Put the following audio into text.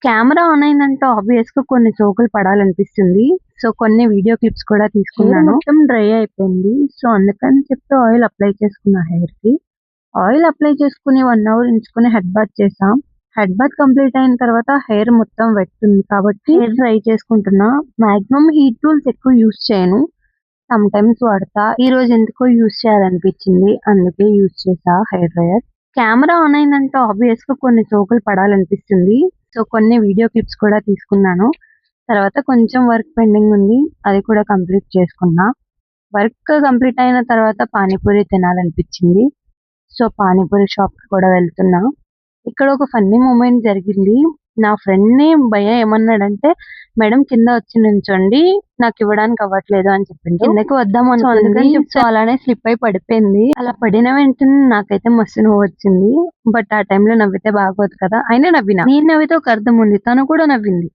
Camera on అయిందంటే ఆబ్వియస్‌గా కొన్ని సోకులు పడాలనిపిస్తుంది. సో, కొన్ని వీడియో క్లిప్స్ కూడా తీసుకున్నాను. మొత్తం డ్రై అయిపోయింది. సో, అందుకని చెప్పి ఆయిల్ అప్లై చేసుకున్నా హెయిర్‌కి. ఆయిల్ అప్లై చేసుకొని 1 అవర్ ఉంచుకొని హెడ్ బాత్ చేశా. హెడ్ బాత్ కంప్లీట్ అయిన తర్వాత హెయిర్ మొత్తం వెట్ ఉంది కాబట్టి హెయిర్ డ్రై చేసుకుంటున్నా. మాక్సిమం హీట్ టూల్స్ ఎక్కువ యూజ్ చేయను. సమ్‌టైమ్స్ వాడతా. ఈరోజు ఎందుకో యూజ్ చేయాలనిపించింది. అందుకే యూజ్ చేశా హెయిర్ డ్రైయర్. కెమెరా ఆన్ అయిందంటే ఆబ్వియస్‌గా కొన్ని సోకులు పడాలనిపిస్తుంది. సో, కొన్ని వీడియో క్లిప్స్ కూడా తీసుకున్నాను. తర్వాత కొంచెం వర్క్ పెండింగ్ ఉంది. అది కూడా కంప్లీట్ చేసుకున్నా. వర్క్ కంప్లీట్ అయిన తర్వాత పానీపూరి తినాలనిపించింది. సో, పానీపూరి షాప్‌కి కూడా వెళ్తున్నా. ఇక్కడ ఒక ఫన్నీ మూమెంట్ జరిగింది. నా ఫ్రెండ్‌ని భయ్యా ఏమన్నాడంటే, "మేడం కింద వచ్చి నించోండి. నాకివ్వడానికి అవ్వట్లేదు" అని చెప్పిండు. కిందకి వద్దామనుకుంది. సో, అలానే స్లిప్ అయి పడిపోయింది. అలా పడిన వెంటనే నాకైతే మస్తు నవ్వొచ్చింది. బట్ ఆ టైంలో నవ్వితే బాగోదు కదా! అయినా నవ్వినా. నేను నవ్వితే ఒక అర్థం ఉంది. తను కూడా నవ్వింది.